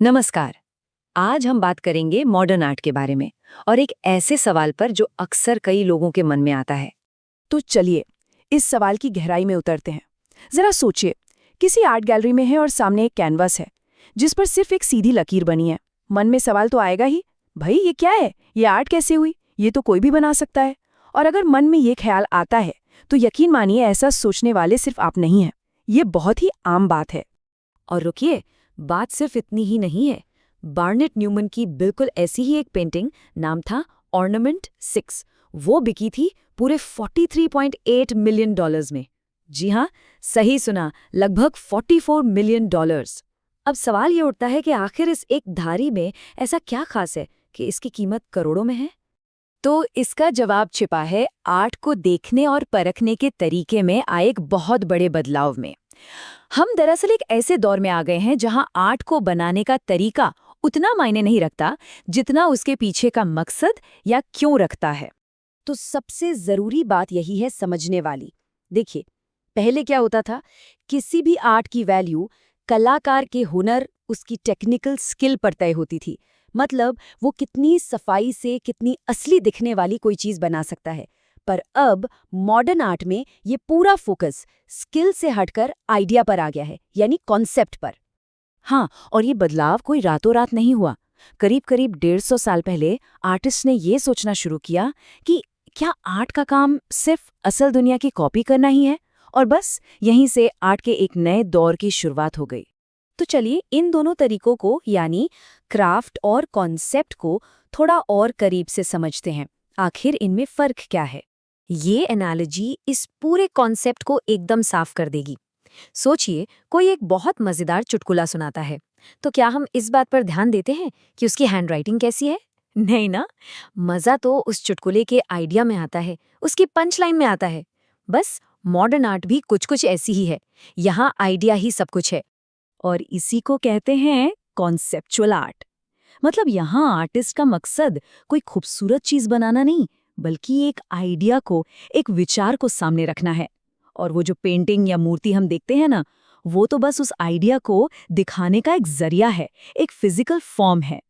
नमस्कार। आज हम बात करेंगे मॉडर्न आर्ट के बारे में और एक ऐसे सवाल पर जो अक्सर कई लोगों के मन में आता है। तो चलिए इस सवाल की गहराई में उतरते हैं। जरा सोचिए, किसी आर्ट गैलरी में है और सामने एक कैनवास है जिस पर सिर्फ एक सीधी लकीर बनी है। मन में सवाल तो आएगा ही, भाई ये क्या है, ये आर्ट कैसे हुई, ये तो कोई भी बना सकता है। और अगर मन में ये ख्याल आता है तो यकीन मानिए ऐसा सोचने वाले सिर्फ आप नहीं हैं। ये बहुत ही आम बात है। और रुकिए, बात सिर्फ इतनी ही नहीं है। बार्नेट न्यूमन की बिल्कुल ऐसी ही एक पेंटिंग, नाम था ऑर्नामेंट 6, वो बिकी थी पूरे $43.8 मिलियन में। जी हाँ, सही सुना, लगभग $44 मिलियन। अब सवाल ये उठता है कि आखिर इस एक धारी में ऐसा क्या खास है कि इसकी कीमत करोड़ों में है। तो इसका जवाब छिपा है आर्ट को देखने और परखने के तरीके में आए एक बहुत बड़े बदलाव में। हम दरअसल एक ऐसे दौर में आ गए हैं जहां आर्ट को बनाने का तरीका उतना मायने नहीं रखता जितना उसके पीछे का मकसद या क्यों रखता है। तो सबसे जरूरी बात यही है समझने वाली। देखिए, पहले क्या होता था, किसी भी आर्ट की वैल्यू कलाकार के हुनर, उसकी टेक्निकल स्किल पर तय होती थी। मतलब वो कितनी सफाई से कितनी असली दिखने वाली कोई चीज बना सकता है। पर अब मॉडर्न आर्ट में ये पूरा फोकस स्किल से हटकर आइडिया पर आ गया है, यानी कॉन्सेप्ट पर। हाँ, और ये बदलाव कोई रातों रात नहीं हुआ। करीब करीब 150 साल पहले आर्टिस्ट ने ये सोचना शुरू किया कि क्या आर्ट का काम सिर्फ असल दुनिया की कॉपी करना ही है, और बस यहीं से आर्ट के एक नए दौर की शुरुआत हो गई। तो चलिए इन दोनों तरीकों को, यानी क्राफ्ट और कॉन्सेप्ट को, थोड़ा और करीब से समझते हैं। आखिर इनमें फर्क क्या है। ये एनालॉजी इस पूरे कॉन्सेप्ट को एकदम साफ कर देगी। सोचिए, कोई एक बहुत मजेदार चुटकुला सुनाता है, तो क्या हम इस बात पर ध्यान देते हैं कि उसकी हैंडराइटिंग कैसी है? नहीं ना। मजा तो उस चुटकुले के आइडिया में आता है, उसकी पंच लाइन में आता है। बस मॉडर्न आर्ट भी कुछ कुछ ऐसी ही है। यहाँ आइडिया ही सब कुछ है, और इसी को कहते हैं कॉन्सेप्चुअल आर्ट। मतलब यहाँ आर्टिस्ट का मकसद कोई खूबसूरत चीज बनाना नहीं, बल्कि एक आइडिया को, एक विचार को सामने रखना है। और वो जो पेंटिंग या मूर्ति हम देखते हैं ना, वो तो बस उस आइडिया को दिखाने का एक जरिया है, एक फिजिकल फॉर्म है।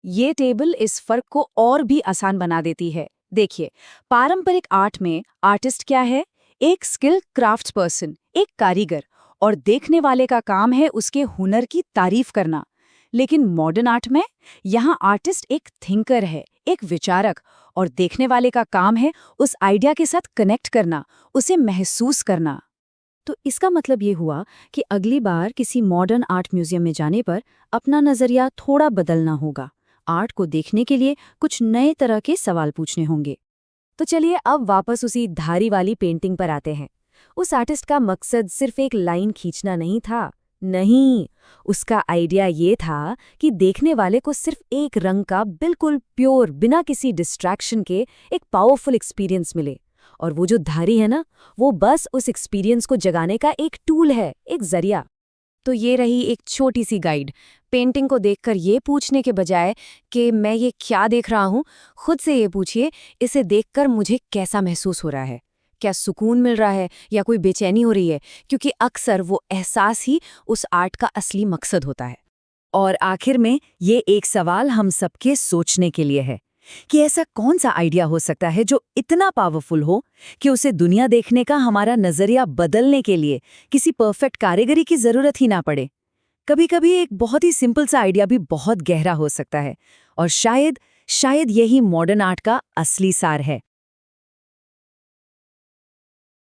ये टेबल इस फर्क को और भी आसान बना देती है। देखिए, पारंपरिक आर्ट में आर्टिस्ट क्या है? एक स्किल क्राफ्ट पर्सन, एक कारीगर, और देखने वाले का काम है उसके हुनर की तारीफ करना। लेकिन मॉडर्न आर्ट में यहाँ आर्टिस्ट एक थिंकर है, एक विचारक, और देखने वाले का काम है उस आइडिया के साथ कनेक्ट करना, उसे महसूस करना। तो इसका मतलब ये हुआ कि अगली बार किसी मॉडर्न आर्ट म्यूजियम में जाने पर अपना नजरिया थोड़ा बदलना होगा। आर्ट को देखने के लिए कुछ नए तरह के सवाल पूछने होंगे। तो चलिए अब वापस उसी धारी वाली पेंटिंग पर आते हैं। उस आर्टिस्ट का मकसद सिर्फ एक लाइन खींचना नहीं था। नहीं, उसका आइडिया ये था कि देखने वाले को सिर्फ एक रंग का बिल्कुल प्योर, बिना किसी डिस्ट्रैक्शन के एक पावरफुल एक्सपीरियंस मिले। और वो जो धारी है ना, वो बस उस एक्सपीरियंस को जगाने का एक टूल है, एक जरिया। तो ये रही एक छोटी सी गाइड। पेंटिंग को देखकर ये पूछने के बजाय कि मैं ये क्या देख रहा हूँ, खुद से ये पूछिए, इसे देखकर मुझे कैसा महसूस हो रहा है? क्या सुकून मिल रहा है या कोई बेचैनी हो रही है? क्योंकि अक्सर वो एहसास ही उस आर्ट का असली मकसद होता है। और आखिर में ये एक सवाल हम सबके सोचने के लिए है कि ऐसा कौन सा आइडिया हो सकता है जो इतना पावरफुल हो कि उसे दुनिया देखने का हमारा नजरिया बदलने के लिए किसी परफेक्ट कारीगरी की जरूरत ही ना पड़े। कभी-कभी एक बहुत ही सिंपल सा आइडिया भी बहुत गहरा हो सकता है, और शायद यही मॉडर्न आर्ट का असली सार है।